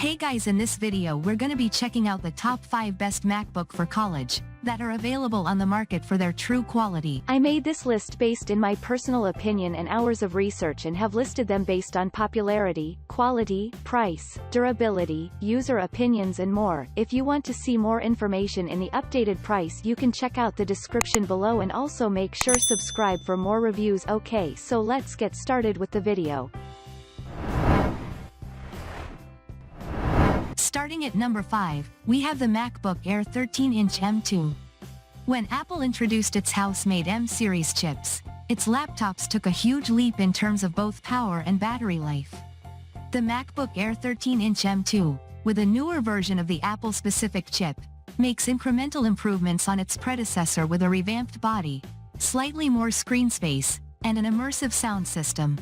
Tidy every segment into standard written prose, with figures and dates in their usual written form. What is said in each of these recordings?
Hey guys, in this video we're gonna be checking out the top 5 best MacBook for college that are available on the market for their true quality. I made this list based in my personal opinion and hours of research and have listed them based on popularity, quality, price, durability, user opinions and more. If you want to see more information in the updated price, you can check out the description below and also make sure subscribe for more reviews. Okay, so let's get started with the video. Starting at number 5, we have the MacBook Air 13-inch M2. When Apple introduced its house-made M-series chips, its laptops took a huge leap in terms of both power and battery life. The MacBook Air 13-inch M2, with a newer version of the Apple-specific chip, makes incremental improvements on its predecessor with a revamped body, slightly more screen space, and an immersive sound system.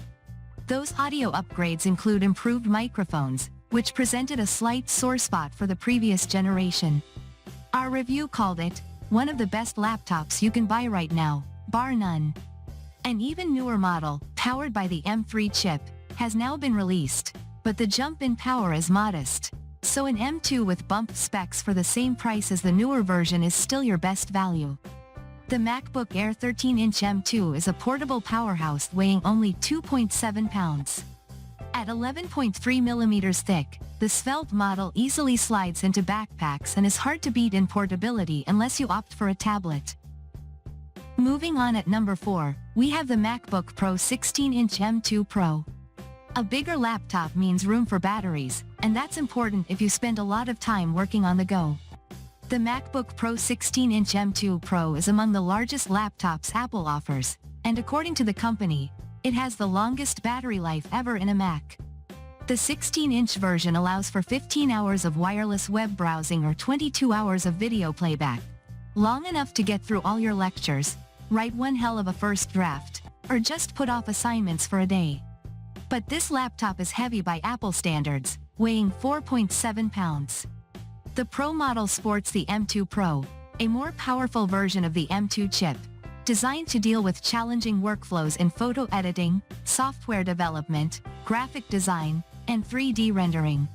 Those audio upgrades include improved microphones, which presented a slight sore spot for the previous generation. Our review called it one of the best laptops you can buy right now, bar none. An even newer model, powered by the M3 chip, has now been released, but the jump in power is modest, so an M2 with bumped specs for the same price as the newer version is still your best value. The MacBook Air 13-inch M2 is a portable powerhouse weighing only 2.7 pounds. At 11.3 millimeters thick, the svelte model easily slides into backpacks and is hard to beat in portability unless you opt for a tablet. Moving on, at number 4, we have the MacBook Pro 16-inch M2 Pro. A bigger laptop means room for batteries, and that's important if you spend a lot of time working on the go. The MacBook Pro 16-inch M2 Pro is among the largest laptops Apple offers, and according to the company, it has the longest battery life ever in a Mac. The 16-inch version allows for 15 hours of wireless web browsing or 22 hours of video playback, long enough to get through all your lectures, write one hell of a first draft, or just put off assignments for a day. But this laptop is heavy by Apple standards, weighing 4.7 pounds. The Pro model sports the M2 Pro, a more powerful version of the M2 chip, designed to deal with challenging workflows in photo editing, software development, graphic design, and 3D rendering.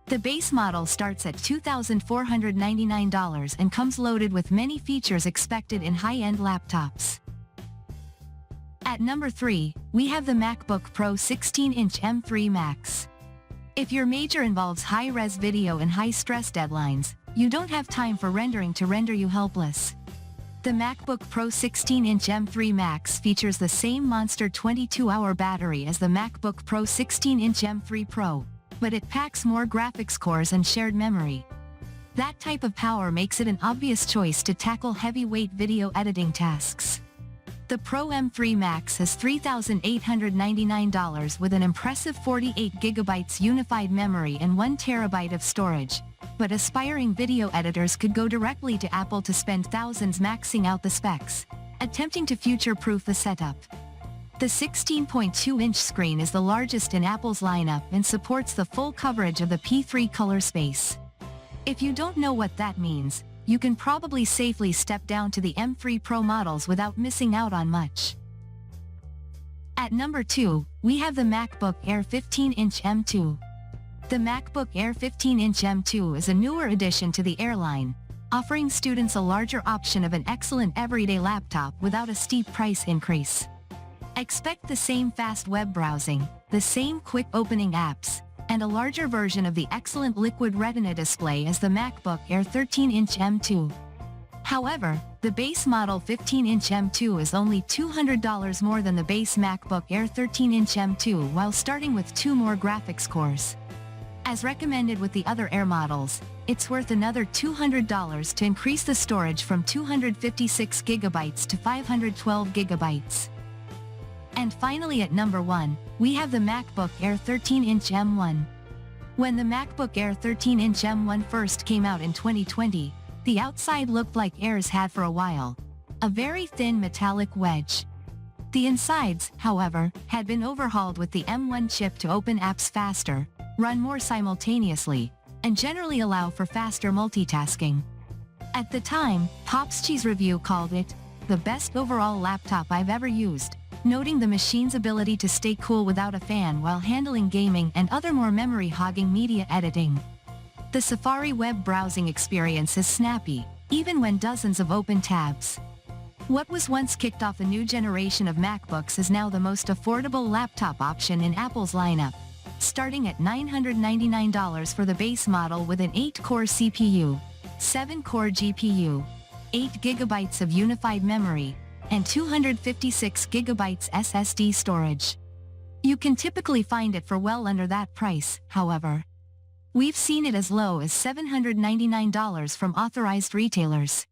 The base model starts at $2,499 and comes loaded with many features expected in high-end laptops. At number 3, we have the MacBook Pro 16-inch M3 Max. If your major involves high-res video and high-stress deadlines, you don't have time for rendering to render you helpless. The MacBook Pro 16-inch M3 Max features the same monster 22-hour battery as the MacBook Pro 16-inch M3 Pro, but it packs more graphics cores and shared memory. That type of power makes it an obvious choice to tackle heavyweight video editing tasks. The Pro M3 Max has $3,899 with an impressive 48GB unified memory and 1TB of storage. But aspiring video editors could go directly to Apple to spend thousands maxing out the specs, attempting to future-proof the setup. The 16.2-inch screen is the largest in Apple's lineup and supports the full coverage of the P3 color space. If you don't know what that means, you can probably safely step down to the M3 Pro models without missing out on much. At number 2, we have the MacBook Air 15-inch M2. The MacBook Air 15-inch M2 is a newer addition to the Air line, offering students a larger option of an excellent everyday laptop without a steep price increase. Expect the same fast web browsing, the same quick opening apps, and a larger version of the excellent Liquid Retina display as the MacBook Air 13-inch M2. However, the base model 15-inch M2 is only $200 more than the base MacBook Air 13-inch M2 while starting with 2 more graphics cores. As recommended with the other Air models, it's worth another $200 to increase the storage from 256GB to 512GB. And finally, at number 1, we have the MacBook Air 13-inch M1. When the MacBook Air 13-inch M1 first came out in 2020, the outside looked like Airs had for a while, a very thin metallic wedge. The insides, however, had been overhauled with the M1 chip to open apps faster, run more simultaneously, and generally allow for faster multitasking. At the time, Pop's Cheese Review called it the best overall laptop I've ever used, noting the machine's ability to stay cool without a fan while handling gaming and other more memory-hogging media editing. The Safari web browsing experience is snappy, even when dozens of open tabs. What was once kicked off a new generation of MacBooks is now the most affordable laptop option in Apple's lineup, starting at $999 for the base model with an 8-core CPU, 7-core GPU, 8 GB of unified memory, and 256 GB SSD storage. You can typically find it for well under that price, however. We've seen it as low as $799 from authorized retailers.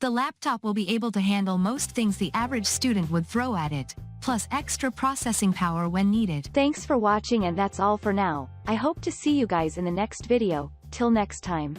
The laptop will be able to handle most things the average student would throw at it, plus extra processing power when needed. Thanks for watching, and that's all for now. I hope to see you guys in the next video. Till next time.